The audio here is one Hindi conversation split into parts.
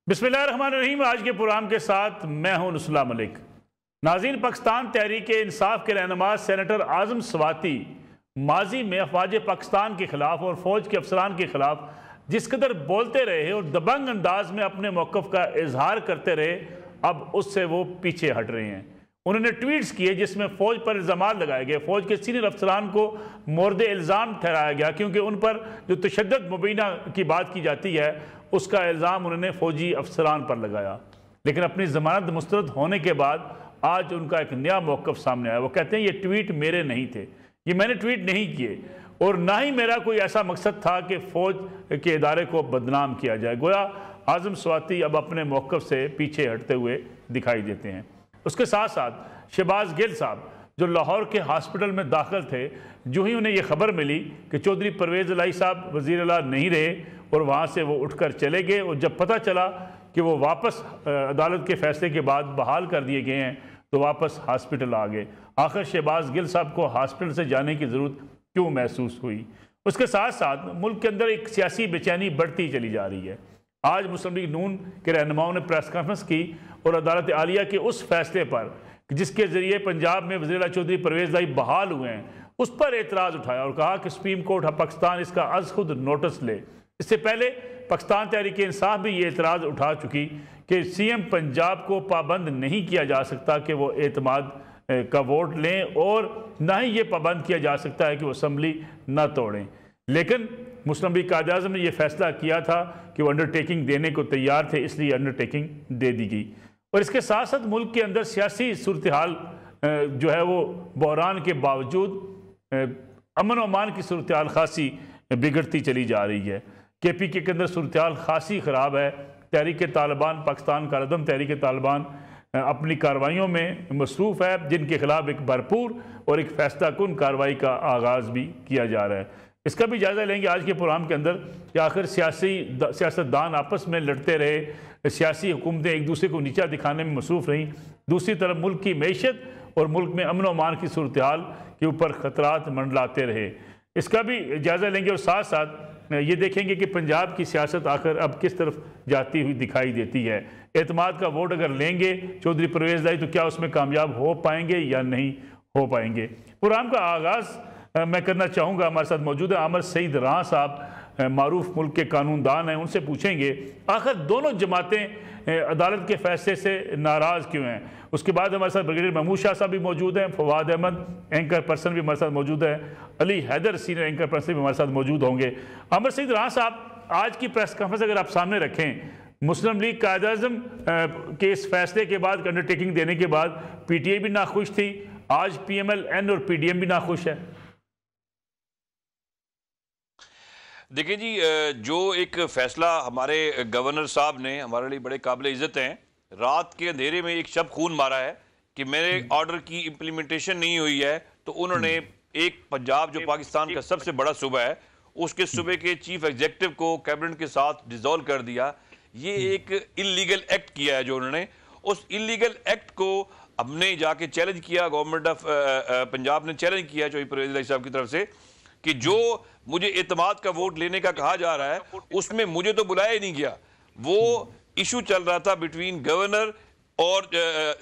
बिस्मिल्लाहिर्रहमानिर्रहीम। आज के प्रोग्राम के साथ मैं हूं नुसला मलिक। नाज़रीन, पाकिस्तान तहरीक इंसाफ के रहनुमा सेनेटर आज़म स्वाति माजी में अफवाज पाकिस्तान के खिलाफ और फौज के अफसरान के खिलाफ जिस कदर बोलते रहे और दबंग अंदाज में अपने मौक़िफ़ का इजहार करते रहे, अब उससे वो पीछे हट रहे हैं। उन्होंने ट्वीट्स किए जिसमें फ़ौज पर इल्ज़ामात लगाए गए, फ़ौज के सीनियर अफसरान को मोर्द इल्ज़ाम ठहराया गया क्योंकि उन पर जो तशद्दुद मुबीना की बात की जाती है उसका इल्ज़ाम उन्होंने फ़ौजी अफसरान पर लगाया। लेकिन अपनी ज़मानत मुस्तरद होने के बाद आज उनका एक नया मौक़िफ़ सामने आया। वो कहते हैं ये ट्वीट मेरे नहीं थे, ये मैंने ट्वीट नहीं किए और ना ही मेरा कोई ऐसा मकसद था कि फ़ौज के इदारे को बदनाम किया जाए। गोया आज़म स्वाति अब अपने मौक़िफ़ से पीछे हटते हुए दिखाई देते हैं। उसके साथ साथ शहबाज गिल साहब जो लाहौर के हॉस्पिटल में दाखिल थे, जो ही उन्हें यह खबर मिली कि चौधरी परवेज़ इलाही साहब वज़ीर आला नहीं रहे और वहाँ से वो उठकर चले गए, और जब पता चला कि वो वापस अदालत के फैसले के बाद बहाल कर दिए गए हैं तो वापस हॉस्पिटल आ गए। आखिर शहबाज गिल साहब को हॉस्पिटल से जाने की ज़रूरत क्यों महसूस हुई? उसके साथ साथ मुल्क के अंदर एक सियासी बेचैनी बढ़ती चली जा रही है। आज मुस्लिम लीग नून के रहनुमाओं ने प्रेस कॉन्फ्रेंस की और अदालत आलिया के उस फैसले पर जिसके ज़रिए पंजाब में वज़ीर आला चौधरी परवेज़ इलाही बहाल हुए हैं उस पर एतराज़ उठाया और कहा कि सुप्रीम कोर्ट पाकिस्तान इसका अज़ खुद नोटिस ले। इससे पहले पाकिस्तान तहरीक इंसाफ भी ये एतराज़ उठा चुकी कि CM पंजाब को पाबंद नहीं किया जा सकता कि वो एतमाद का वोट लें और ना ही ये पाबंद किया जा सकता है कि वो असम्बली ना तोड़ें। लेकिन मुस्लिम लीग कायद आज़म ने यह फैसला किया था कि वो अंडरटेकिंग देने को तैयार थे, इसलिए अंडरटेकिंग दे दी गई। और इसके साथ साथ मुल्क के अंदर सियासी सूरत हाल जो है वो बहरान के बावजूद अमन अमान की सूरत हाल खासी बिगड़ती चली जा रही है। KPK के अंदर सूरत हाल खासी ख़राब है। तहरीक तालिबान पाकिस्तान का रदम तहरीक तालिबान अपनी कार्रवाइयों में मसरूफ़ है, जिनके खिलाफ एक भरपूर और एक फैसला कुन कार्रवाई का आगाज़ भी किया जा रहा है। इसका भी जायज़ा लेंगे आज के प्रोग्राम के अंदर कि आखिर सियासतदान आपस में लड़ते रहे, सियासी हुकूमतें एक दूसरे को नीचा दिखाने में मसरूफ़ रहीं, दूसरी तरफ मुल्क की मैशत और मुल्क में अमन अमान की सूरत हाल के ऊपर ख़तरात मंडलाते रहे। इसका भी जायज़ा लेंगे और साथ साथ ये देखेंगे कि पंजाब की सियासत आखिर अब किस तरफ जाती हुई दिखाई देती है। एतमाद का वोट अगर लेंगे चौधरी परवेज़ इलाही तो क्या उसमें कामयाब हो पाएंगे या नहीं हो पाएंगे? प्रोग्राम का आगाज़ मैं करना चाहूँगा, हमारे साथ मौजूद है आमर सईद रां साहब, मारूफ मुल्क के कानूनदान हैं। उनसे पूछेंगे आखिर दोनों जमातें अदालत के फैसले से नाराज़ क्यों हैं। उसके बाद हमारे साथ ब्रिगेडियर महमूद शाह साहब भी मौजूद हैं, फवाद अहमद एंकर पर्सन भी हमारे साथ मौजूद है, Ali Haider senior anchor person भी हमारे साथ मौजूद होंगे। आमर सईद रां साहब, आज की प्रेस कॉन्फ्रेंस अगर आप सामने रखें, मुस्लिम लीग कायद आज़म के इस फैसले के बाद अंडरटेकिंग देने के बाद PTI भी नाखुश थी, आज PMLN और PDM भी नाखुश है। देखिए जी, जो एक फ़ैसला हमारे गवर्नर साहब ने, हमारे लिए बड़े काबिल इज़्ज़त हैं, रात के अंधेरे में एक शब खून मारा है कि मेरे ऑर्डर की इम्प्लीमेंटेशन नहीं हुई है, तो उन्होंने एक पंजाब जो पाकिस्तान का सबसे बड़ा सूबा है उसके सूबे के चीफ एग्जीक्यूटिव को कैबिनेट के साथ डिसॉल्व कर दिया। ये एक इलीगल एक्ट किया है जो उन्होंने, उस इलीगल एक्ट को हमने जाके चैलेंज किया, गवर्नमेंट ऑफ पंजाब ने चैलेंज किया चौधरी परवेज़ इलाही साहब की तरफ से कि जो मुझे एतमाद का वोट लेने का कहा जा रहा है उसमें मुझे तो बुलाया ही नहीं गया। वो इशू चल रहा था बिटवीन गवर्नर और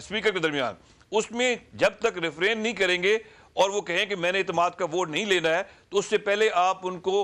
स्पीकर के दरमियान, उसमें जब तक रेफरेन नहीं करेंगे और वो कहें कि मैंने एतमाद का वोट नहीं लेना है तो उससे पहले आप उनको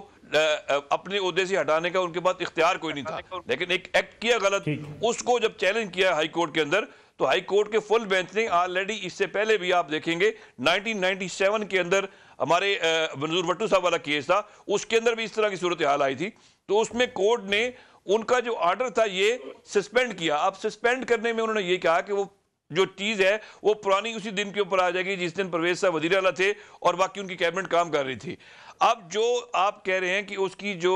अपने ओहदे से हटाने का उनके पास इख्तियार कोई नहीं था। लेकिन एक एक्ट किया गलत, उसको जब चैलेंज किया हाई कोर्ट के अंदर तो हाई कोर्ट के फुल बेंच ने ऑलरेडी, इससे पहले भी आप देखेंगे 1997 के अंदर हमारे मंजूर भट्टू साहब वाला केस था, उसके अंदर भी इस तरह की सूरत हाल आई थी, तो उसमें कोर्ट ने उनका जो ऑर्डर था ये सस्पेंड किया। अब सस्पेंड करने में उन्होंने ये कहा कि वो जो चीज़ है वो पुरानी उसी दिन के ऊपर आ जाएगी जिस दिन परवेज़ साहब वज़ीर आला थे और बाकी उनकी कैबिनेट काम कर रही थी। अब जो आप कह रहे हैं कि उसकी जो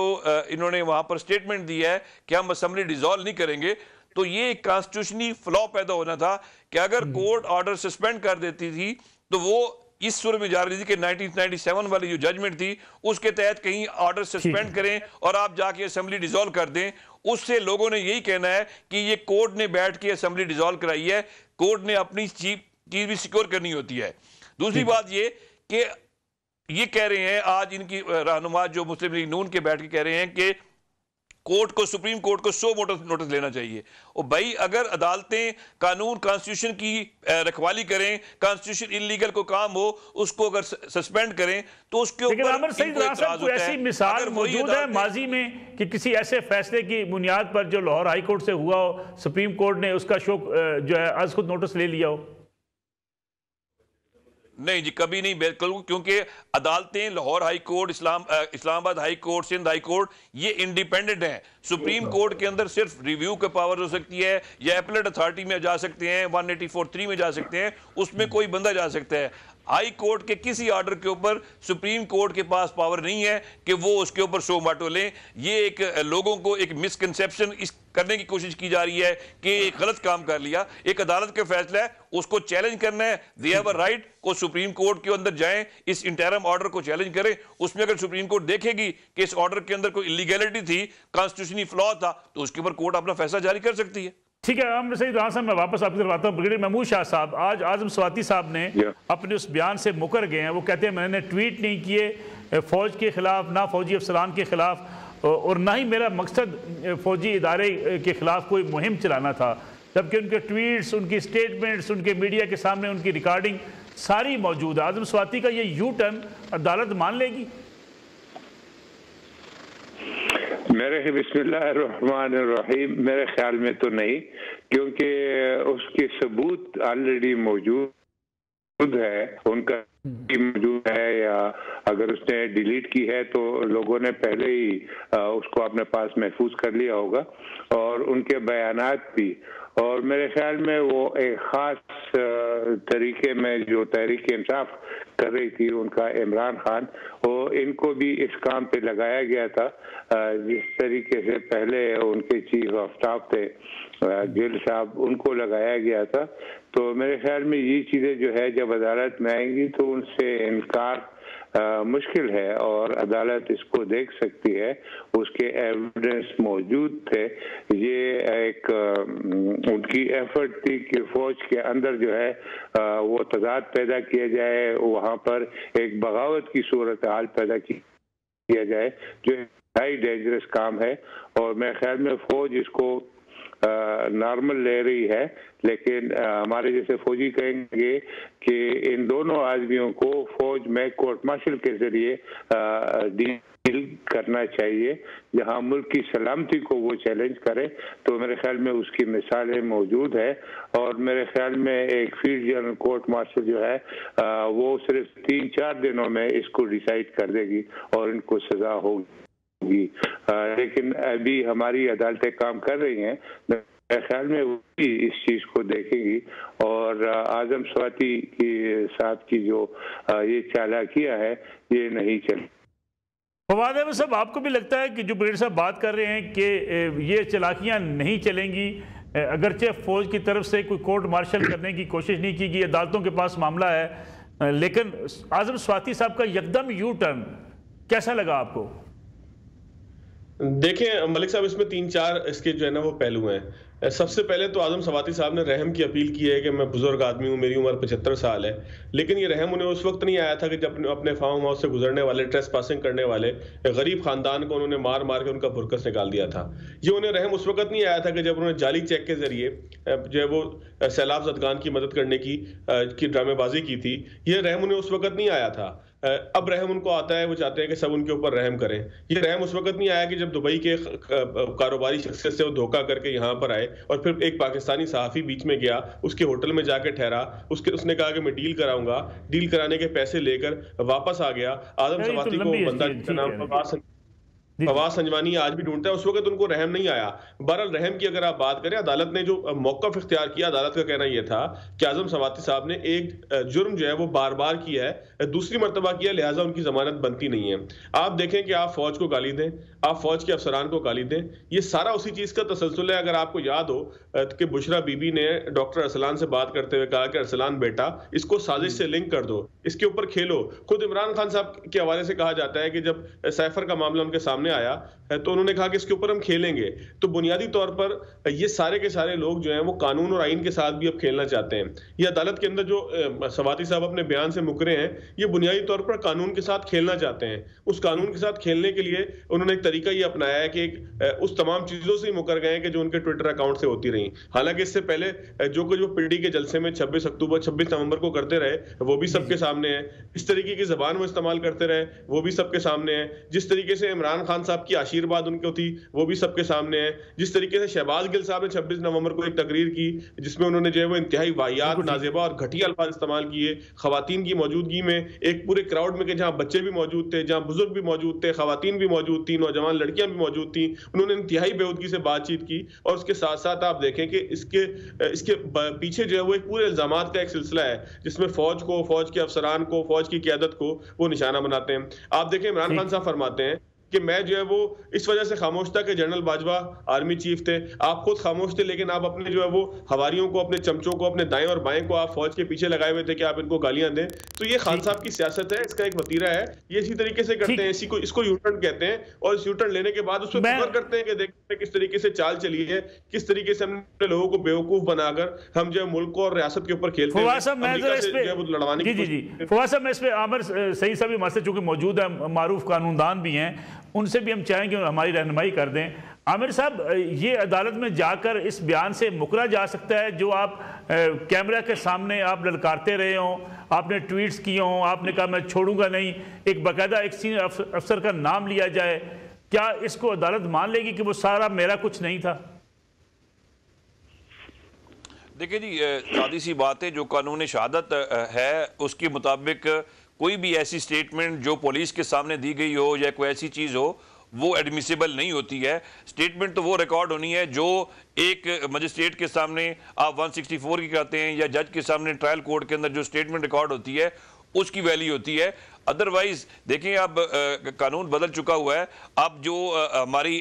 इन्होंने वहाँ पर स्टेटमेंट दी है कि हम असेंबली डिसॉल्व नहीं करेंगे, तो ये कॉन्स्टिट्यूशनली फ्लॉ पैदा होना था कि अगर कोर्ट ऑर्डर सस्पेंड कर देती थी तो वो इस सुर में जा रही थी कि 1997 वाली जो जजमेंट थी उसके तहत कहीं ऑर्डर सस्पेंड करें और आप जाके असेंबली डिसॉल्व कर दें। उससे लोगों ने यही कहना है कि ये कोर्ट ने बैठ के असेंबली डिसॉल्व कराई है, कोर्ट ने अपनी चीज भी सिक्योर करनी होती है। दूसरी बात ये कि ये कह रहे हैं आज इनकी रहनुमा जो मुस्लिम लीग नून के बैठ के कह रहे हैं कि कोर्ट को, सुप्रीम कोर्ट को 100 नोटिस लेना चाहिए। और भाई अगर अदालतें कानून कॉन्स्टिट्यूशन की रखवाली करें, कॉन्स्टिट्यूशन इलीगल को काम हो उसको अगर सस्पेंड करें तो उसके ऊपर कोई ऐसी मिसाल मौजूद है माजी में कि किसी ऐसे फैसले की बुनियाद पर जो लाहौर हाई कोर्ट से हुआ हो, सुप्रीम कोर्ट ने उसका शोक जो है आज खुद नोटिस ले लिया हो? नहीं जी, कभी नहीं, बिल्कुल, क्योंकि अदालतें Lahore high court, Islamabad high court, Sindh high court, ये इंडिपेंडेंट हैं। सुप्रीम कोर्ट के अंदर सिर्फ रिव्यू का पावर हो सकती है या एपलेट अथॉरिटी में जा सकते हैं, 184(3) में जा सकते हैं, उसमें कोई बंदा जा सकता है। हाई कोर्ट के किसी ऑर्डर के ऊपर सुप्रीम कोर्ट के पास पावर नहीं है कि वो उसके ऊपर शो माटो लें। ये एक लोगों को एक मिसकंसेप्शन इस करने की कोशिश की जा रही है कि एक गलत काम कर लिया। एक अदालत का फैसला है, उसको चैलेंज करना है, दे हैव अ राइट को सुप्रीम कोर्ट के अंदर जाएं, इस इंटरम ऑर्डर को चैलेंज करें। उसमें अगर सुप्रीम कोर्ट देखेगी कि इस ऑर्डर के अंदर कोई इलीगैलिटी थी, कॉन्स्टिट्यूशनली फ्लॉ था, तो उसके ऊपर कोर्ट अपना फैसला जारी कर सकती है। ठीक है, हम सही रहा साहब, मैं वापस आपकी तरफ आता हूँ। ब्रिगेडियर महमूद शाह साहब, आज आजम स्वाति साहब ने अपने उस बयान से मुकर गए हैं। वो कहते हैं मैंने ट्वीट नहीं किए फौज के खिलाफ, ना फौजी अफसरान के खिलाफ, और ना ही मेरा मकसद फौजी इदारे के खिलाफ कोई मुहिम चलाना था। जबकि उनके ट्वीट्स, उनकी स्टेटमेंट्स, उनके मीडिया के सामने उनकी रिकॉर्डिंग सारी मौजूद है। आजम स्वाति का ये यू टर्न अदालत मान लेगी? मेरे बिस्मिल्लाहिर्रहमानिर्रहीम, मेरे ख्याल में तो नहीं, क्योंकि उसके सबूत ऑलरेडी मौजूद है, उनका मौजूद है, या अगर उसने डिलीट की है तो लोगों ने पहले ही उसको अपने पास महफूज कर लिया होगा, और उनके बयानात भी। और मेरे ख्याल में वो एक ख़ास तरीके में जो तहरीक इंसाफ कर रही थी उनका इमरान खान, वो इनको भी इस काम पे लगाया गया था। जिस तरीके से पहले उनके चीफ ऑफ स्टाफ थे गिल साहब, उनको लगाया गया था। तो मेरे ख्याल में ये चीज़ें जो है जब अदालत में आएंगी तो उनसे इनकार मुश्किल है, और अदालत इसको देख सकती है, उसके एविडेंस मौजूद थे। ये एक उनकी एफर्ट थी कि फौज के अंदर जो है वो तजाद पैदा किया जाए, वहाँ पर एक बगावत की सूरत हाल पैदा किया जाए, जो हाई डेंजरस काम है। और मेरे ख्याल में फौज इसको नॉर्मल ले रही है, लेकिन हमारे जैसे फौजी कहेंगे कि इन दोनों आदमियों को फौज में कोर्ट मार्शल के जरिए डील करना चाहिए, जहां मुल्क की सलामती को वो चैलेंज करे। तो मेरे ख्याल में उसकी मिसालें मौजूद है, और मेरे ख्याल में एक फील्ड जनरल कोर्ट मार्शल जो है वो सिर्फ 3-4 दिनों में इसको डिसाइड कर देगी और इनको सजा होगी। लेकिन अभी हमारी अदालतें काम कर रही हैं, मेरे ख्याल में वो भी इस चीज को देखेगी, और आजम स्वाति के साथ की जो ये चालाकियां है ये नहीं चलेगी। फवाद अहमद साहब, आपको भी लगता है कि जो ब्रिगेडियर साहब बात कर रहे हैं कि ये चालाकियां नहीं चलेंगी, अगरचे फौज की तरफ से कोई कोर्ट मार्शल करने की कोशिश नहीं की गई, अदालतों के पास मामला है, लेकिन आजम स्वाति साहब का यकदम यू टर्न कैसा लगा आपको? देखें मलिक साहब, इसमें 3-4 इसके जो है ना वो पहलू हैं। सबसे पहले तो आजम स्वाति साहब ने रहम की अपील की है कि मैं बुजुर्ग आदमी हूँ, मेरी उम्र 75 साल है, लेकिन ये रहम उन्हें उस वक्त नहीं आया था कि जब अपने फार्म हाउस से गुजरने वाले, ट्रेस पासिंग करने वाले गरीब खानदान को उन्होंने मार मार के उनका बुरकस निकाल दिया था। ये उन्हें रहम उस वक्त नहीं आया था कि जब उन्होंने जाली चेक के जरिए जो है वो सैलाब ज़दगान की मदद करने की ड्रामेबाजी की थी। ये रहम उन्हें उस वक्त नहीं आया था। अब रहम उनको आता है, वो चाहते हैं कि सब उनके ऊपर रहम करें। ये रहम उस वक्त नहीं आया कि जब दुबई के कारोबारी शख्सियत से वो धोखा करके यहाँ पर आए और फिर एक पाकिस्तानी सहाफ़ी बीच में गया, उसके होटल में जाके ठहरा, उसने कहा कि मैं डील कराऊंगा, डील कराने के पैसे लेकर वापस आ गया। आजम स्वाति को बंदा जिसका नाम फवाद संजवानी आज भी ढूंढता है, उस वक्त उनको रहम नहीं आया। बहरहाल रहम की अगर आप बात करें, अदालत ने जो मौक़िफ़ इख्तियार किया, अदालत का कहना यह था कि आजम स्वाति साहब ने एक जुर्म जो है वो बार बार किया है, दूसरी मरतबा किया, लिहाजा उनकी जमानत बनती नहीं है। आप देखें कि आप फौज को गाली दें, आप फौज के अफसरान को गाली दें, ये सारा उसी चीज़ का तसलसल है। अगर आपको याद हो कि बुशरा बीबी ने डॉक्टर अरसलान से बात करते हुए कहा कि अरसलान बेटा, इसको साजिश से लिंक कर दो, इसके ऊपर खेलो। खुद इमरान खान साहब के हवाले से कहा जाता है कि जब सैफर का मामला उनके सामने सामने आया तो उन्होंने कहा कि इसके ऊपर हम खेलेंगे। तो बुनियादी तौर पर ये सारे के सारे लोग जो हैं वो कानून और आइन के साथ भी अब खेलना चाहते हैं। ये अदालत के अंदर जो सवाती साहब अपने बयान से मुकरे हैं, ये बुनियादी तौर पर कानून के साथ खेलना चाहते हैं। उस कानून के साथ खेलने के लिए उन्होंने एक तरीका ये अपनाया है कि उस तमाम चीजों से मुकर गए हैं कि जो उनके ट्विटर अकाउंट से होती रही। हालांकि इससे पहले जो कुछ वो पीडी के जलसे में 26 नवंबर को करते रहे वो भी सबके सामने है। इस तरीके की जबान वो इस्तेमाल करते रहे वो भी सबके सामने है। जिस तरीके से इमरान खान साहब की आशीर्वाद उनको थी वो भी सबके सामने है। जिस तरीके से शहबाज गिल साहब ने 26 नवंबर को एक तकरीर की जिसमें उन्होंने जो है वो इंतहाई वाहियात, नाजेबा और घटिया अल्फाज इस्तेमाल किए खवातीन की मौजूदगी में, एक पूरे क्राउड में कि जहां बच्चे भी मौजूद थे, जहां बुजुर्ग भी मौजूद थे, खवातीन भी मौजूद थी, नौजवान लड़कियां भी मौजूद थी। उन्होंने इंतहाई बेहूदगी से बातचीत की और उसके साथ साथ आप देखें कि इसके पीछे जो है वो एक पूरे इल्जामात का एक सिलसिला है जिसमें फौज को, फौज के अफसरान को, फौज की क़यादत को वो निशाना बनाते हैं। आप देखें इमरान खान साहब फरमाते हैं कि मैं जो है वो इस वजह से खामोश था कि जनरल बाजवा आर्मी चीफ थे, आप खुद खामोश थे, लेकिन आप अपने जो है वो हवारियों को, अपने चमचों को, अपने दाएं और बाएं को आप फौज के पीछे लगाए हुए थे कि आप इनको गालियां दें। तो ये खान साहब की सियासत है, इसका एक वतीरा है, ये इसी तरीके से करते हैं, इसको यूटर्न कहते हैं। और इस यूटर्न लेने के बाद उसको कवर करते हैं कि देखते हैं किस तरीके से चाल चली है, किस तरीके से हमने लोगों को बेवकूफ बनाकर हम जो है मुल्क और रियासत के ऊपर खेलते हैं। फवाद साहब मैं इस पे आमिर सईद साहब हमारे से चूंकि मौजूद है, मारूफ कानूनदान भी हैं, उनसे भी हम चाहेंगे हमारी रहनुमाई कर दें। आमिर साहब, ये अदालत में जाकर इस बयान से मुकरा जा सकता है जो आप कैमरा के सामने आप ललकारते रहे हों, आपने ट्वीट्स किए हों, आपने कहा मैं छोड़ूंगा नहीं, एक बाकायदा एक सीनियर अफसर का नाम लिया जाए, क्या इसको अदालत मान लेगी कि वो सारा मेरा कुछ नहीं था? देखिए जी, सादी सी बात है, जो कानून शहादत है उसके मुताबिक कोई भी ऐसी स्टेटमेंट जो पुलिस के सामने दी गई हो या कोई ऐसी चीज़ हो वो एडमिसिबल नहीं होती है। स्टेटमेंट तो वो रिकॉर्ड होनी है जो एक मजिस्ट्रेट के सामने आप 164 की करते हैं या जज के सामने ट्रायल कोर्ट के अंदर जो स्टेटमेंट रिकॉर्ड होती है उसकी वैल्यू होती है। अदरवाइज देखें, अब कानून बदल चुका हुआ है। अब जो हमारी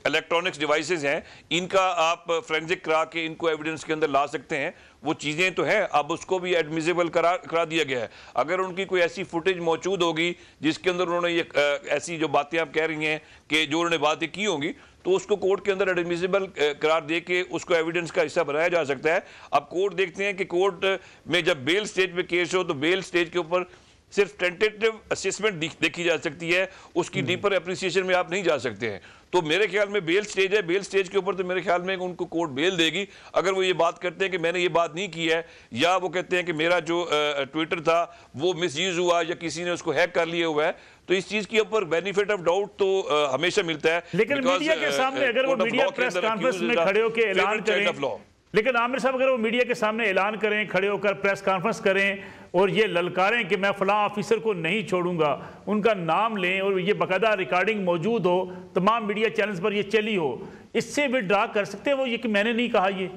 इलेक्ट्रॉनिक्स डिवाइसेस हैं इनका आप फोरेंसिक करा के इनको एविडेंस के अंदर ला सकते हैं, वो चीज़ें तो हैं, अब उसको भी एडमिसिबल करा दिया गया है। अगर उनकी कोई ऐसी फुटेज मौजूद होगी जिसके अंदर उन्होंने ये ऐसी जो बातें आप कह रही हैं कि जो उन्होंने बातें की होंगी तो उसको कोर्ट के अंदर एडमिसिबल करार दे के उसको एविडेंस का हिस्सा बनाया जा सकता है। अब कोर्ट देखते हैं कि कोर्ट में जब बेल स्टेज पे केस हो तो बेल स्टेज के ऊपर सिर्फ टेंटेटिव असेसमेंट देखी जा सकती है, उसकी डीपर एप्रिसिएशन में आप नहीं जा सकते हैं। तो मेरे ख्याल में बेल स्टेज है, बेल स्टेज के ऊपर तो मेरे ख्याल में उनको कोर्ट बेल देगी अगर वो ये बात करते हैं कि मैंने ये बात नहीं की है, या वो कहते हैं कि मेरा जो ट्विटर था वो मिसयूज हुआ या किसी ने उसको हैक कर लिया हुआ है। तो इस चीज के ऊपर बेनिफिट ऑफ डाउट तो हमेशा मिलता है। लेकिन मीडिया के सामने अगर वो मीडिया प्रेस कॉन्फ्रेंस में खड़े होकर ऐलान करें, लेकिन आमिर साहब अगर वो मीडिया के सामने ऐलान करें, खड़े होकर प्रेस कॉन्फ्रेंस करें और ये ललकारें कि मैं फलां ऑफिसर को नहीं छोड़ूंगा, उनका नाम लें और ये बाकायदा रिकॉर्डिंग मौजूद हो, तमाम मीडिया चैनल्स पर ये चली हो, इससे विड्रॉ कर सकते हैं वो ये कि मैंने नहीं कहा? ये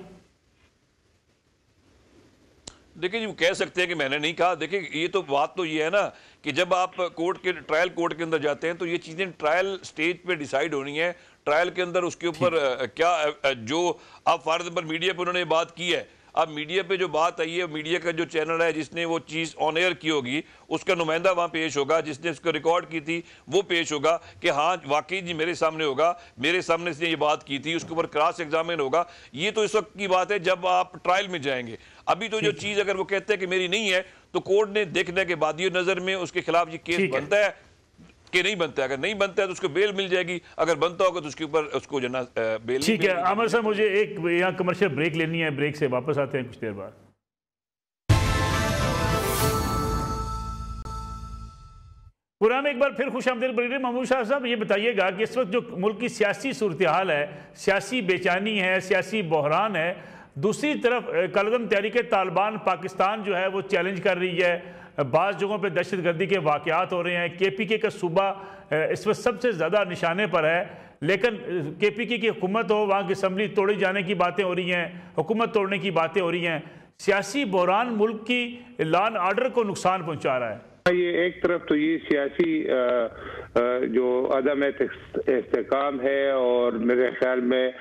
देखिए जी, वो कह सकते हैं कि मैंने नहीं कहा। देखिए, ये तो बात तो ये है ना कि जब आप ट्रायल कोर्ट के अंदर जाते हैं तो ये चीज़ें ट्रायल स्टेज पे डिसाइड होनी है। ट्रायल के अंदर उसके ऊपर क्या जो आप फॉर एग्जाम्पल मीडिया पे उन्होंने बात की है, अब मीडिया पे जो बात आई है, मीडिया का जो चैनल है जिसने वो चीज़ ऑन एयर की होगी उसका नुमाइंदा वहाँ पेश होगा, जिसने उसको रिकॉर्ड की थी वो पेश होगा कि हाँ वाकई जी मेरे सामने होगा, मेरे सामने इसने ये बात की थी, उसके ऊपर क्रॉस एग्जामिन होगा। ये तो इस वक्त की बात है जब आप ट्रायल में जाएंगे। अभी तो जो चीज़ अगर वो कहते हैं कि मेरी नहीं है तो कोर्ट ने देखने के बाद ये नज़र में उसके खिलाफ ये केस बनता है कि नहीं बनता है। अगर नहीं बनता है तो उसको बेल मिल जाएगी, अगर बनता होगा तो उसके ऊपर उसको जो ना बेल। ठीक है आमिर साहब, मुझे एक यहाँ कमर्शियल ब्रेक लेनी है, ब्रेक से वापस आते हैं कुछ देर बाद। प्रोग्राम एक बार फिर खुशामदीद महमूद शाह साहब, ये बताइएगा कि इस वक्त जो मुल्क की सियासी सूरत हाल है, सियासी बेचैनी है, सियासी बहरान है, दूसरी तरफ कलदम तहरीक तालिबान पाकिस्तान जो है वो चैलेंज कर रही है, बाज़ जगहों पे दहशतगर्दी के वाक़यात हो रहे हैं, KPK का सूबा इस वक्त सबसे ज़्यादा निशाने पर है, लेकिन KPK की हुकूमत हो, वहाँ की असम्बली तोड़े जाने की बातें हो रही हैं, हुकूमत तोड़ने की बातें हो रही हैं। सियासी बहरान मुल्क की लॉ एंड ऑर्डर को नुकसान पहुँचा रहा है। ये एक तरफ तो ये सियासी जो अदम इस्तेकाम है और मेरे ख्याल में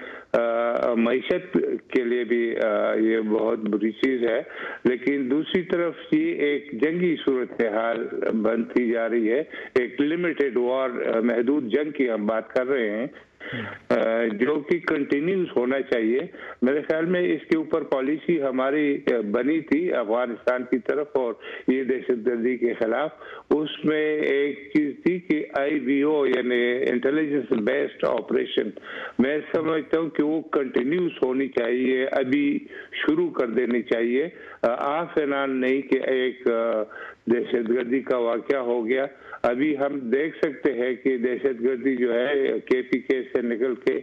मईशत के लिए भी ये बहुत बुरी चीज़ है। लेकिन दूसरी तरफ ये एक जंगी सूरत हाल बनती जा रही है, एक लिमिटेड वॉर, महदूद जंग की हम बात कर रहे हैं, जो कि कंटिन्यूस होना चाहिए। मेरे ख्याल में इसके ऊपर पॉलिसी हमारी बनी थी अफगानिस्तान की तरफ और ये दहशतगर्दी के खिलाफ। उसमें एक चीज थी कि IBO यानी इंटेलिजेंस बेस्ड ऑपरेशन, मैं समझता हूँ कि वो कंटिन्यूस होनी चाहिए, अभी शुरू कर देनी चाहिए। ऑफ एंड ऑन नहीं कि एक दहशतगर्दी का वाकया हो गया। अभी हम देख सकते हैं कि दहशतगर्दी जो है KPK से निकल के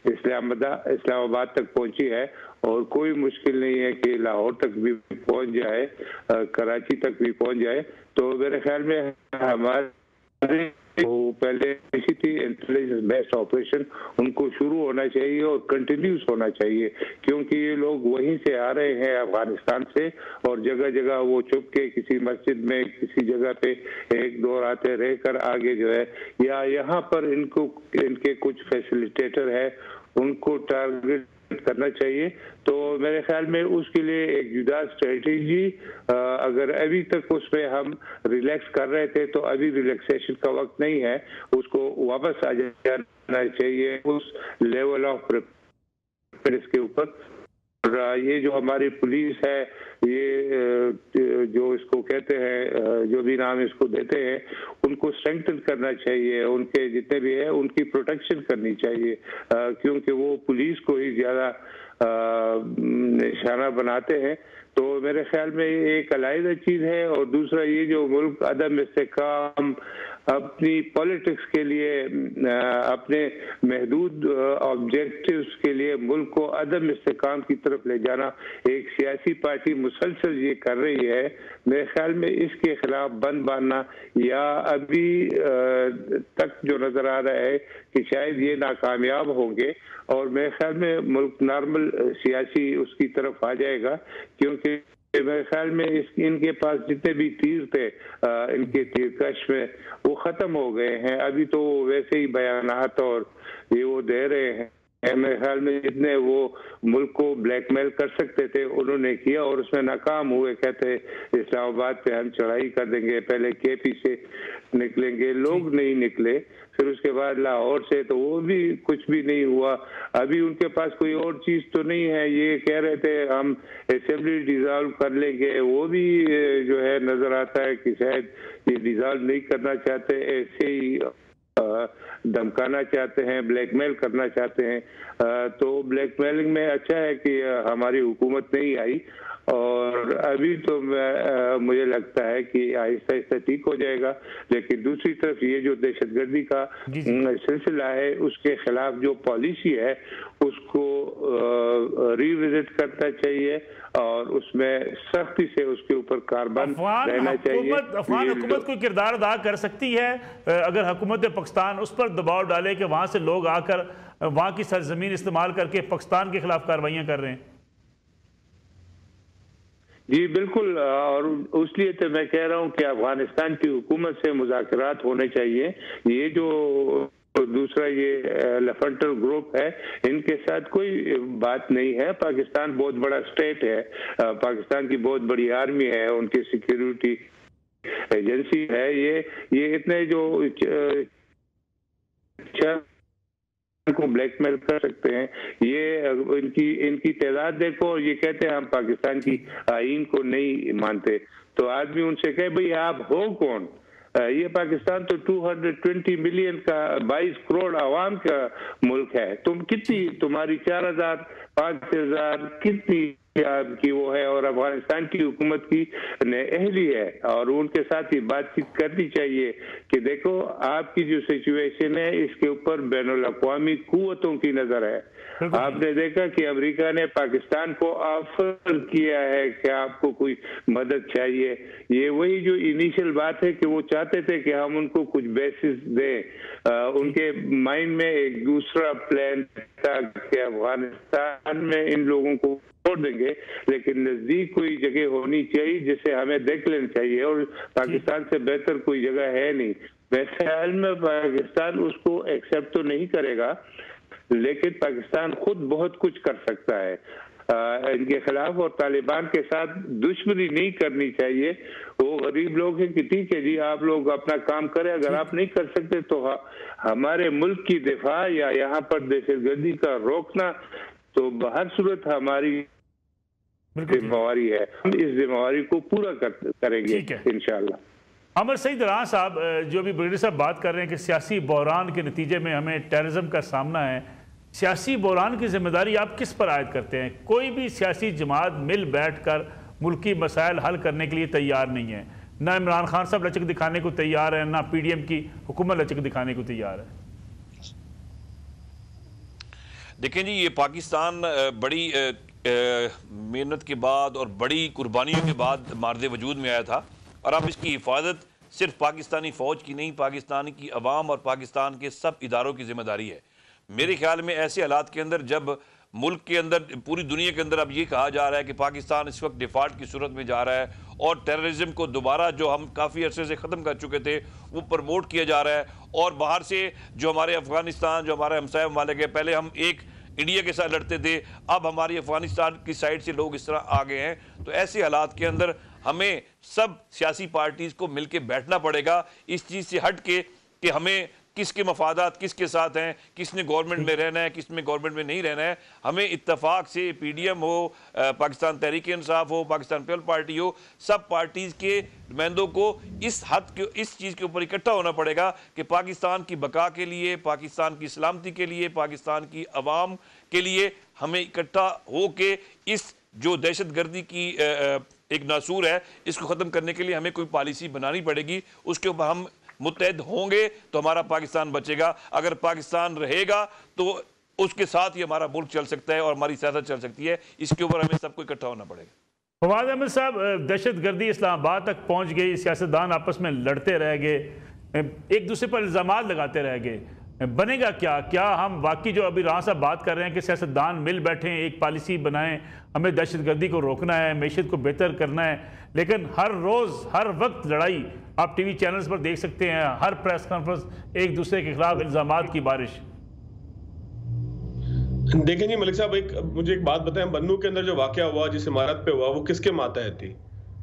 इस्लामाबाद तक पहुंची है और कोई मुश्किल नहीं है कि लाहौर तक भी पहुंच जाए, कराची तक भी पहुंच जाए। तो मेरे ख्याल में हमारे वो पहले इसी थी इंटेलिजेंस बेस्ड ऑपरेशन, उनको शुरू होना चाहिए और कंटिन्यूस होना चाहिए, क्योंकि ये लोग वहीं से आ रहे हैं अफगानिस्तान से, और जगह जगह वो छुप के किसी मस्जिद में किसी जगह पे एक दो रातें रहकर आगे जो है, या यहाँ पर इनके कुछ फैसिलिटेटर है उनको टारगेट करना चाहिए। तो मेरे ख्याल में उसके लिए एक जुदा स्ट्रेटेजी, अगर अभी तक उसमें हम रिलैक्स कर रहे थे तो अभी रिलैक्सेशन का वक्त नहीं है, उसको वापस आ जाना चाहिए उस लेवल ऑफ प्रिपरेशन के ऊपर। और ये जो हमारी पुलिस है, ये जो इसको कहते हैं, जो भी नाम इसको देते हैं, उनको स्ट्रेंथन करना चाहिए, उनके जितने भी है उनकी प्रोटेक्शन करनी चाहिए, क्योंकि वो पुलिस को ही ज्यादा निशाना बनाते हैं। तो मेरे ख्याल में ये एक अलग चीज है। और दूसरा ये जो मुल्क अदम इस्तेकाम अपनी पॉलिटिक्स के लिए, अपने महदूद ऑब्जेक्टिव्स के लिए मुल्क को अदम इस्तेकाम की तरफ ले जाना, एक सियासी पार्टी मुसलसल ये कर रही है। मेरे ख्याल में इसके खिलाफ बंद बांधना, या अभी तक जो नजर आ रहा है कि शायद ये नाकामयाब होंगे, और मेरे ख्याल में मुल्क नॉर्मल सियासी उसकी तरफ आ जाएगा, क्योंकि मेरे ख्याल में इनके पास जितने भी तीर थे इनके तीरकश में, वो खत्म हो गए हैं। अभी तो वैसे ही बयानात और ये वो दे रहे हैं। मेरे ख्याल में जितने वो मुल्क को ब्लैकमेल कर सकते थे उन्होंने किया और उसमें नाकाम हुए। कहते इस्लामाबाद पे हम चढ़ाई कर देंगे, पहले KP से निकलेंगे, लोग नहीं निकले, फिर उसके बाद लाहौर से, तो वो भी कुछ भी नहीं हुआ। अभी उनके पास कोई और चीज तो नहीं है। ये कह रहे थे हम असेंबली डिसॉल्व कर लेंगे, वो भी जो है नजर आता है कि शायद ये डिसॉल्व नहीं करना चाहते, ऐसे ही धमकाना चाहते हैं, ब्लैकमेल करना चाहते हैं। तो ब्लैकमेलिंग में अच्छा है कि हमारी हुकूमत नहीं आई, और अभी तो मुझे लगता है कि आहिस्ता आहिस्ता ठीक हो जाएगा। लेकिन दूसरी तरफ ये जो दहशतगर्दी का सिलसिला है, उसके खिलाफ जो पॉलिसी है उसको रिविजिट करना चाहिए और उसमें सख्ती से उसके ऊपर कारबंद रहना चाहिए। अफगान हुकूमत कोई किरदार अदा कर सकती है अगर हुकूमत पाकिस्तान उस पर दबाव डाले कि वहां से लोग आकर वहां की सरजमीन इस्तेमाल करके पाकिस्तान के खिलाफ कार्रवाइयां कर रहे हैं? जी बिल्कुल, और उसलिए तो मैं कह रहा हूं कि अफगानिस्तान की हुकूमत से मुज़ाकरात होने चाहिए। ये जो दूसरा ये लफंटर ग्रुप है, इनके साथ कोई बात नहीं है। पाकिस्तान बहुत बड़ा स्टेट है, पाकिस्तान की बहुत बड़ी आर्मी है, उनकी सिक्योरिटी एजेंसी है। ये इतने जो को ब्लैकमेल कर सकते हैं, ये इनकी तादाद देखो, और ये कहते हैं हम पाकिस्तान की आईन को नहीं मानते। तो आदमी उनसे कहे भाई आप हो कौन? ये पाकिस्तान तो 220 मिलियन का 22 करोड़ आवाम का मुल्क है। तुम्हारी 4000 5000 कितनी की वो है, और अफगानिस्तान की हुकूमत की अहली है, और उनके साथ ही बातचीत करनी चाहिए कि देखो आपकी जो सिचुएशन है इसके ऊपर बैनुल अक़वामी कुव्वतों की नजर है। आपने देखा कि अमेरिका ने पाकिस्तान को ऑफर किया है कि आपको कोई मदद चाहिए। ये वही जो इनिशियल बात है कि वो चाहते थे कि हम उनको कुछ बेसिस दें। उनके माइंड में एक दूसरा प्लान था कि अफगानिस्तान में इन लोगों को छोड़ देंगे, लेकिन नजदीक कोई जगह होनी चाहिए जिसे हमें देख लेना चाहिए, और पाकिस्तान से बेहतर कोई जगह है नहीं। मेरे ख्याल में पाकिस्तान उसको एक्सेप्ट तो नहीं करेगा, लेकिन पाकिस्तान खुद बहुत कुछ कर सकता है इनके खिलाफ, और तालिबान के साथ दुश्मनी नहीं करनी चाहिए। वो गरीब लोग हैं कि ठीक है जी आप लोग अपना काम करें, अगर आप नहीं कर सकते तो हमारे मुल्क की दिफा या यहाँ पर दहशतगर्दी का रोकना तो हर सूरत हमारी जिम्मेवारी है। हम इस जिम्मेवारी को पूरा करेंगे इंशाअल्लाह। अमर सईद राना साहब, जो अभी ब्रिगेडियर साहब बात कर रहे हैं कि सियासी बहरान के नतीजे में हमें टेररिज्म का सामना है, सियासी बहरान की जिम्मेदारी आप किस पर आयद करते हैं? कोई भी सियासी जमात मिल बैठ कर मुल्की मसाइल हल करने के लिए तैयार नहीं है। ना इमरान खान साहब लचक दिखाने को तैयार है, ना PDM की हुकूमत लचक दिखाने को तैयार है। देखें जी, ये पाकिस्तान बड़ी मेहनत के बाद और बड़ी कुर्बानियों के बाद मार्दे वजूद में आया था, और अब इसकी हिफाजत सिर्फ पाकिस्तानी फ़ौज की नहीं, पाकिस्तान की अवाम और पाकिस्तान के सब इदारों की जिम्मेदारी है। मेरे ख्याल में ऐसे हालात के अंदर जब मुल्क के अंदर, पूरी दुनिया के अंदर अब ये कहा जा रहा है कि पाकिस्तान इस वक्त डिफ़ॉल्ट की सूरत में जा रहा है और टेररिज्म को दोबारा जो हम काफ़ी अरसे से ख़त्म कर चुके थे वो प्रमोट किया जा रहा है, और बाहर से जो हमारे अफ़गानिस्तान, जो हमारे हमसाया ममालिक है, पहले हम एक इंडिया के साथ लड़ते थे, अब हमारी अफगानिस्तान की साइड से लोग इस तरह आ गए हैं। तो ऐसे हालात के अंदर हमें सब सियासी पार्टीज़ को मिलकर बैठना पड़ेगा, इस चीज़ से हट के कि हमें किसके मफादात किसके साथ हैं, किसने गवर्नमेंट में रहना है, किसने गवर्नमेंट में नहीं रहना है। हमें इत्तफाक से PDM हो, पाकिस्तान तहरीक इंसाफ हो, पाकिस्तान पीपल पार्टी हो, सब पार्टीज़ के नुमाइंदों को इस हद के, इस चीज़ के ऊपर इकट्ठा होना पड़ेगा कि पाकिस्तान की बका के लिए, पाकिस्तान की सलामती के लिए, पाकिस्तान की अवाम के लिए हमें इकट्ठा हो के इस जो दहशतगर्दी की एक नासूर है इसको ख़त्म करने के लिए हमें कोई पॉलिसी बनानी पड़ेगी। उसके ऊपर हम मुत्तहद होंगे तो हमारा पाकिस्तान बचेगा। अगर पाकिस्तान रहेगा तो उसके साथ ही हमारा मुल्क चल सकता है और हमारी सियासत चल सकती है। इसके ऊपर हमें सबको इकट्ठा होना पड़ेगा। फवाद अहमद साहब, दहशतगर्दी इस्लामाबाद तक पहुंच गई, सियासतदान आपस में लड़ते रह गए, एक दूसरे पर इल्ज़ामात लगाते रह गए, बनेगा क्या? क्या हम वाकई जो अभी राना साहब बात कर रहे हैं कि सियासतदान मिल बैठे, एक पॉलिसी बनाएं, हमें दहशतगर्दी को रोकना है, मैशत को बेहतर करना है, लेकिन हर रोज़ हर वक्त लड़ाई आप TV चैनल्स पर देख सकते हैं, हर प्रेस कॉन्फ्रेंस एक दूसरे के खिलाफ इल्ज़ामात की बारिश। देखें जी मलिक साहब, मुझे एक बात बताएं, बन्नू के अंदर जो वाकया हुआ, जिस इमारत पे हुआ, वो किसके मातहत थी?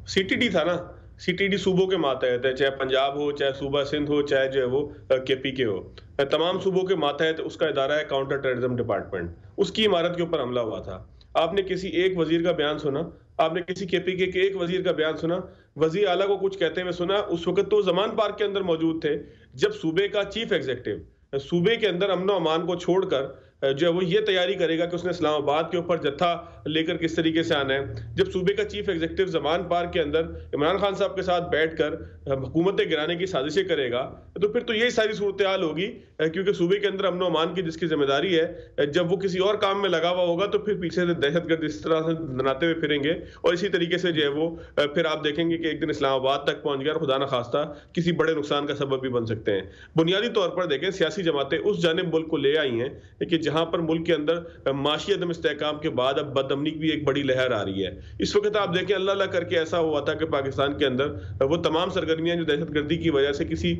CTD था ना, CTD सूबों के मातहत है, चाहे पंजाब हो, चाहे सूबा सिंध हो, चाहे जो है वो KP के हो, तमाम सूबों के मातहत उसका इदारा है काउंटर टेररिज्म डिपार्टमेंट। उसकी इमारत के ऊपर हमला हुआ था। आपने किसी एक वजीर का बयान सुना? आपने किसी KP के एक वजीर का बयान सुना? वजीर आला को कुछ कहते हुए सुना? उस वक्त तो जमान पार्क के अंदर मौजूद थे जब सूबे का चीफ एग्जीक्यूटिव सूबे के अंदर अमन अमान को छोड़कर जो है वो ये तैयारी करेगा कि उसने इस्लामाबाद के ऊपर जत्था लेकर किस तरीके से आना है। जब सूबे का चीफ एग्जीक्यूटिव जमान पार्क के अंदर इमरान खान साहब के साथ बैठकर हुकूमतें गिराने की साजिशें करेगा, तो फिर तो यही सारी सूरत हाल होगी, क्योंकि सूबे के अंदर अमन अमान की जिसकी जिम्मेदारी है, जब वो किसी और काम में लगा हुआ होगा तो फिर पीछे से दहशतगर्द इस तरह से बनाते हुए फिरेंगे, और इसी तरीके से जो है वो फिर आप देखेंगे कि एक दिन इस्लामाबाद तक पहुंच गया और खुदा न खास्ता किसी बड़े नुकसान का सबब भी बन सकते हैं। बुनियादी तौर पर देखें, सियासी जमातें उस जानिब मुल्क को ले आई हैं कि जहां पर मुल्क के अंदर माशी अदम इस्तेहकाम के बाद अब बदअमनी की भी एक बड़ी लहर आ रही है। इस वक्त आप देखें, अल्लाह अल्लाह करके ऐसा हुआ था कि पाकिस्तान के अंदर वो तमाम सरगर्मियां जो दहशतगर्दी की वजह से किसी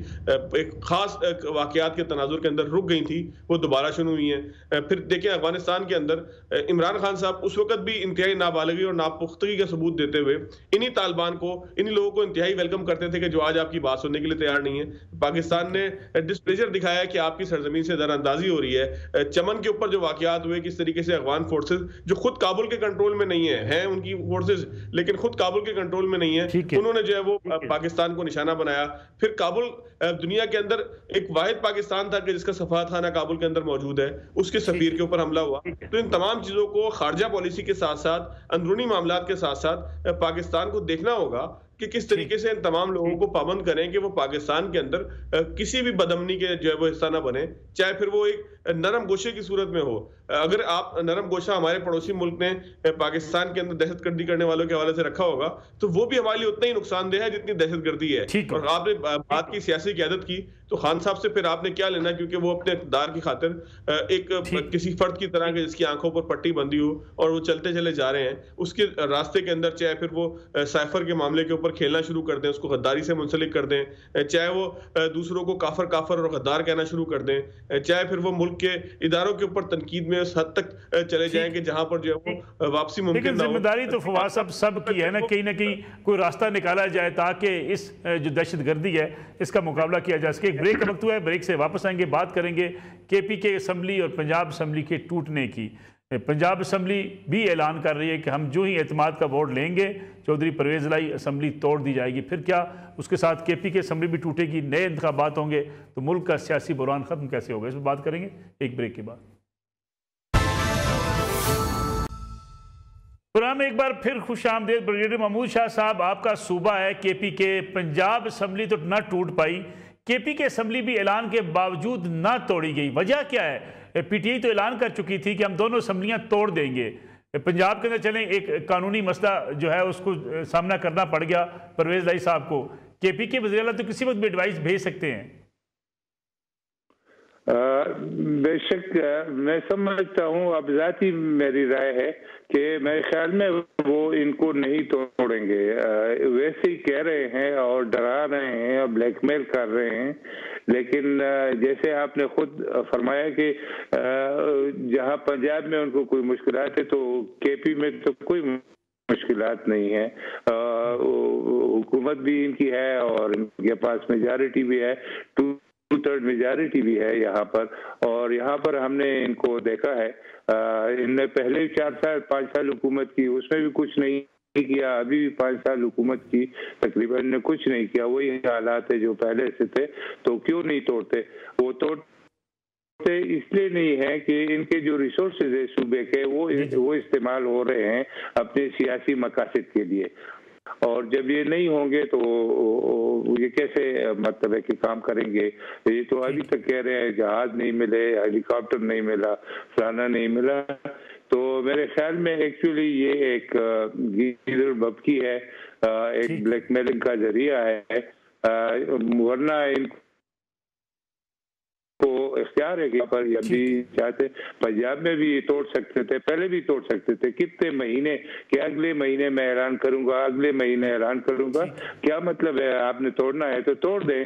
एक खास वाकयात के तनाजुर के अंदर रुक गई थी, वो दोबारा शुरू हुई हैं। फिर देखें, अफगानिस्तान के अंदर इमरान खान साहब उस वक्त भी इंतहाई नाबालगी और नापुख्तगी का सबूत देते हुए इन्हीं तालिबान को, इन्हीं लोगों को इंतहाई वेलकम करते थे कि जो आज आपकी बात सुनने के लिए तैयार नहीं है। पाकिस्तान ने डिस्प्लेजर दिखाया कि आपकी सरजमीन से दरअंदाजी हो रही है। चमन के ऊपर जो वाकयात हुए, किस तरीके से अफगान फोर्सेस जो खुद काबुल के कंट्रोल में नहीं है उनकी फोर्सेस, लेकिन खुद काबुल के कंट्रोल में नहीं है, उन्होंने जो है वो पाकिस्तान को निशाना बनाया। फिर काबुल दुनिया के अंदर एक वाहिद पाकिस्तान था कि जिसका सफारतखाना काबुल के अंदर मौजूद है, उसके सफीर के ऊपर हमला हुआ। तो इन तमाम चीजों को खारजा पॉलिसी के साथ साथ अंदरूनी मामलात के साथ साथ पाकिस्तान को देखना होगा कि किस तरीके से इन तमाम लोगों को पाबंद करें कि वो पाकिस्तान के अंदर किसी भी बदअमनी के जो है वो हिस्सा ना बने, चाहे फिर वो एक नरम गोशे की सूरत में हो। अगर आप नरम गोशा हमारे पड़ोसी मुल्क ने पाकिस्तान के अंदर दहशतगर्दी करने वालों के हवाले से रखा होगा तो वो भी हमारे लिए उतना ही नुकसानदेह है जितनी दहशतगर्दी है। और आपने बात की सियासी क़यादत की, तो खान साहब से फिर आपने क्या लेना, क्योंकि वो अपने इक़्तिदार की खातिर एक किसी फर्द की तरह के जिसकी आंखों पर पट्टी बंधी हो और वो चलते चले जा रहे हैं, उसके रास्ते के अंदर चाहे फिर वो साइफर के मामले के ऊपर खेलना शुरू कर दें, उसको गद्दारी से मुंसलिक कर दें, चाहे वो दूसरों को काफर काफर और गद्दार कहना शुरू कर दें, चाहे फिर वो मुल्क के इदारों के ऊपर तनकीद में उस हद तक चले जाएं कि जहां पर जो है वो वापसी मुमकिन ना हो। जिम्मेदारी तो फवाद साहब सब की है ना, कहीं ना कहीं कोई रास्ता निकाला जाए ताकि इस जो दहशतगर्दी है इसका मुकाबला किया जा सके। एक ब्रेक का वक्त हुआ है, ब्रेक से वापस आएंगे, बात करेंगे केपी के असम्बली और पंजाब असम्बली के टूटने की। पंजाब असम्बली भी ऐलान कर रही है कि हम जो ही एतमाद का वोट लेंगे चौधरी परवेज़ लाई असम्बली तोड़ दी जाएगी। फिर क्या उसके साथ केपी की असम्बली भी टूटेगी, नए इंतखाबात होंगे तो मुल्क का सियासी बुरान ख़त्म कैसे होगा, इस पर बात करेंगे एक ब्रेक के बाद। प्रोग्राम में एक बार फिर खुश आमदेद। ब्रिगेडियर महमूद शाह साहब, आपका सूबा है केपी के, पंजाब असम्बली तो ना टूट पाई, केपी के असम्बली भी ऐलान के बावजूद ना तोड़ी गई, वजह क्या है? पीटीआई तो ऐलान कर चुकी थी कि हम दोनों असम्बलियां तोड़ देंगे। पंजाब के अंदर चलें, एक कानूनी मसला जो है उसको सामना करना पड़ गया परवेज़ लाई साहब को। केपी के वज़ीर आला तो किसी वक्त भी एडवाइस भेज सकते हैं। बेशक मैं समझता हूँ, अब ज़ाती मेरी राय है कि मेरे ख्याल में वो इनको नहीं तोड़ेंगे। वैसे ही कह रहे हैं और डरा रहे हैं और ब्लैकमेल कर रहे हैं, लेकिन जैसे आपने खुद फरमाया कि जहाँ पंजाब में उनको कोई मुश्किलात है तो केपी में तो कोई मुश्किलात नहीं है। हुकूमत भी इनकी है और इनके पास मेजॉरिटी भी है, 2/3 मेजॉरिटी भी है यहाँ पर। और यहाँ पर हमने इनको देखा है, इनने पहले 4 साल 5 साल हुकूमत की, उसमें भी कुछ नहीं किया, अभी भी 5 साल हुकूमत की तकरीबन ने कुछ नहीं किया। वही हालात है जो पहले से थे, तो क्यों नहीं तोड़ते? वो तोड़ते इसलिए नहीं है कि इनके जो रिसोर्सेज है सूबे के वो इस्तेमाल हो रहे हैं अपने सियासी मकासद के लिए, और जब ये नहीं होंगे तो ये कैसे मतलब है कि काम करेंगे? ये तो अभी तक कह रहे हैं जहाज नहीं मिले, हेलीकॉप्टर नहीं मिला, फलाना नहीं मिला। तो मेरे ख्याल में एक्चुअली ये एक गीदड़ बबकी है, एक ब्लैकमेलिंग का जरिया है, वरना इनको इख्तियार है कि पर अभी चाहते पंजाब में भी तोड़ सकते थे, पहले भी तोड़ सकते थे। कितने महीने कि अगले महीने मैं ऐलान करूंगा, अगले महीने ऐलान करूंगा, क्या मतलब है? आपने तोड़ना है तो तोड़ दें।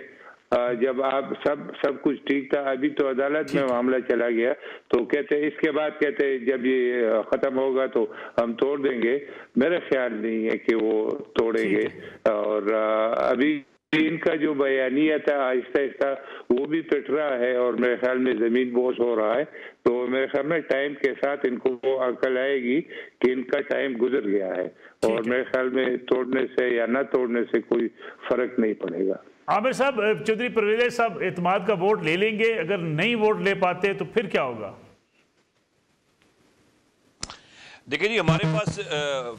जब आप सब कुछ ठीक था, अभी तो अदालत में मामला चला गया, तो कहते इसके बाद कहते जब ये खत्म होगा तो हम तोड़ देंगे। मेरा ख्याल नहीं है कि वो तोड़ेंगे। और अभी इनका जो बयानियत है आहिस्ता आहिस्ता वो भी पिट रहा है और मेरे ख्याल में जमीन बोझ हो रहा है। तो मेरे ख्याल में टाइम के साथ इनको वो अकल आएगी कि इनका टाइम गुजर गया है, और मेरे ख्याल में तोड़ने से या न तोड़ने से कोई फर्क नहीं पड़ेगा। आमिर साहब, चौधरी परवेज़ साहब एतमाद का वोट ले लेंगे, अगर नहीं वोट ले पाते तो फिर क्या होगा? देखिए जी, हमारे पास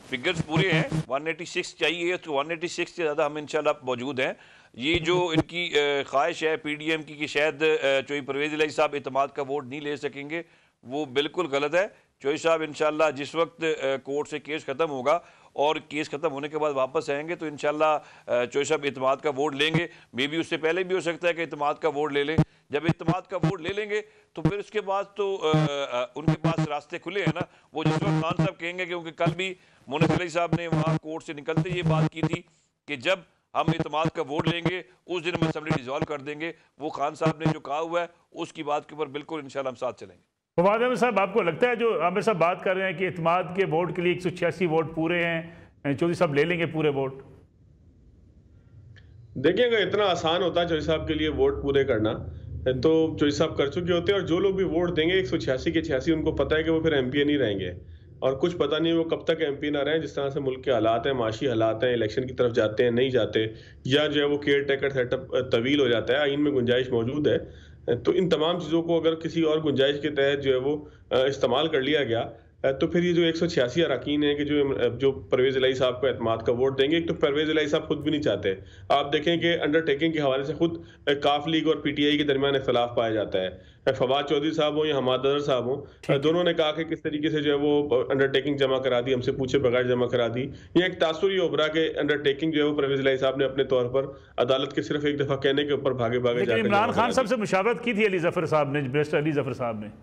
फिगर्स पूरे हैं, 186 चाहिए तो 186 से ज़्यादा हम इंशाल्लाह मौजूद हैं। ये जो इनकी ख्वाहिश है पीडीएम की शायद चौधरी परवेज़ लाई साहब एतमाद का वोट नहीं ले सकेंगे, वो बिल्कुल गलत है। चौधरी साहब इंशाल्लाह जिस वक्त कोर्ट से केस ख़त्म होगा और केस ख़त्म होने के बाद वापस आएंगे तो इंशाल्लाह चौधरी साहब एतमाद का वोट लेंगे। मे बी उससे पहले भी हो सकता है कि एतमाद का वोट ले लें। जब एतमाद का वोट ले लेंगे तो फिर उसके बाद तो उनके पास रास्ते खुले हैं ना। वो जिस वक्त खान साहब कहेंगे, क्योंकि कल भी मोहन अली साहब ने वहाँ कोर्ट से निकलते ये बात की थी कि जब हम एतमाद का वोट लेंगे उस दिन हम असेंबली डिसॉल्व कर देंगे। वो खान साहब ने जो कहा हुआ है उसकी बात के ऊपर बिल्कुल इंशाल्लाह हम साथ चलेंगे। फवाद अहमद साहब, आपको लगता है जो आमिर साहब बात कर रहे हैं कि एतमाद के वोट के लिए 186 वोट पूरे हैं, चौधरी साहब ले लेंगे पूरे वोट? देखिए, अगर इतना आसान होता है चौधरी साहब के लिए वोट पूरे करना तो चौधरी साहब कर चुके होते हैं। और जो लोग भी वोट देंगे 186 के 86, उनको पता है कि वो फिर एमपी नहीं रहेंगे, और कुछ पता नहीं वो कब तक एमपी ना रहे। जिस तरह से मुल्क के हालात हैं, माशी हालात हैं, इलेक्शन की तरफ जाते हैं नहीं जाते, या जो है वो केयर टेकर सेटअप तवील हो जाता है, आइन में गुंजाइश मौजूद है। तो इन तमाम चीज़ों को अगर किसी और गुंजाइश के तहत जो है वो इस्तेमाल कर लिया गया तो फिर ये जो 186 अरकान है कि जो परवेज इलाही साहब को एतमाद का वोट देंगे, एक तो परवेज इलाही साहब खुद भी नहीं चाहते। आप देखें कि अंडरटेकिंग के हवाले से खुद काफ लीग और पीटीआई के दरमियान इख्तलाफ पाया जाता है। फवाद चौधरी साहब हो या हमाद अजहर साहब हो, दोनों ने कहा कि किस तरीके से जो है वो अंडरटेकिंग जमा करा दी, हमसे पूछे बगैर जमा करा दी। ये एक तासुर ये उभरा के अंडरटेकिंग जो है वो परवेज इलाही साहब ने अपने तौर पर अदालत के सिर्फ एक दफा कहने के ऊपर भागे भागे जाकर इमरान खान साहब से मुशावरत की थी अली जफर साहब ने, बैरिस्टर अली जफर साहब ने?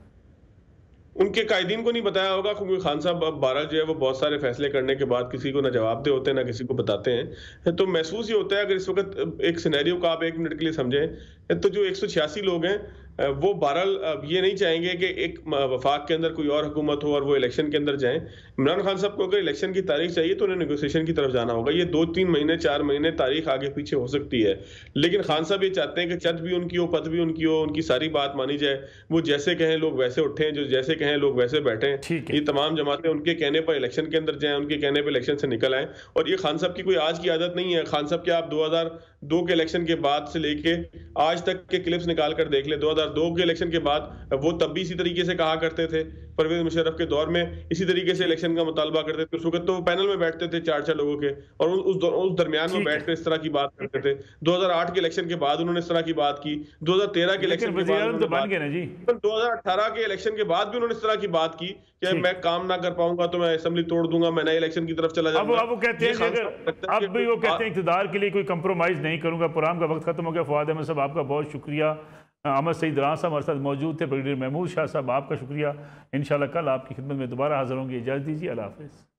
उनके कायदीन को नहीं बताया होगा, क्योंकि खान साहब अब 12 जो है वो बहुत सारे फैसले करने के बाद किसी को ना जवाब दे होते हैं ना किसी को बताते हैं। तो महसूस ये होता है, अगर इस वक्त एक सिनेरियो का आप 1 मिनट के लिए समझें, तो जो 186 लोग हैं वो बहरहाल ये नहीं चाहेंगे कि एक वफाक के अंदर कोई और हुकूमत हो और वो इलेक्शन के अंदर जाएं। इमरान खान साहब को अगर इलेक्शन की तारीख चाहिए तो उन्हें नेगोशिएशन की तरफ जाना होगा। ये 2-3 महीने 4 महीने तारीख आगे पीछे हो सकती है, लेकिन खान साहब ये चाहते हैं कि चत भी उनकी हो, पद भी उनकी हो, उनकी सारी बात मानी जाए, वो जैसे कहें लोग वैसे उठें, जो जैसे कहें लोग वैसे बैठें। ये तमाम जमातें उनके कहने पर इलेक्शन के अंदर जाएं, उनके कहने पर इलेक्शन से निकल आए। और ये खान साहब की कोई आज की आदत नहीं है। खान साहब के आप 2002 के इलेक्शन के बाद से लेके आज तक के क्लिप्स निकाल कर देख ले। 2002 के इलेक्शन के बाद वो तब भी इसी तरीके से कहा करते थे, परवेज मुशर्रफ के दौर में इसी तरीके से इलेक्शन का मुतालबा करते थे। उस वक्त तो वो पैनल में बैठते थे 4-4 लोगों के, और उस दरमियान में बैठकर इस तरह की बात करते थे। 2008 के इलेक्शन के बाद उन्होंने इस तरह की बात की, 2013 के इलेक्शन के बाद, 2018 के इलेक्शन के बाद भी उन्होंने इस तरह की बात की कि मैं काम ना कर पाऊंगा तो मैं असेंबली तोड़ दूंगा, मैं नए इलेक्शन की तरफ चला जाऊंगा। अब वो कहते हैं अब भी वो कहते हैं इक़्तिदार के लिए कोई कंप्रोमाइज नहीं करूंगा। प्रोग्राम का वक्त खत्म हो गया। फवाद अहमद साहब आपका बहुत शुक्रिया। अहमद सईद राना साहब हमारे साथ मौजूद थे। ब्रिगेडियर महमूद शाह साहब आपका शुक्रिया। इंशाल्लाह कल आपकी खिदमत में दोबारा हाजिर होंगे। इजाज़त दीजिए। अल्लाह हाफ़िज़।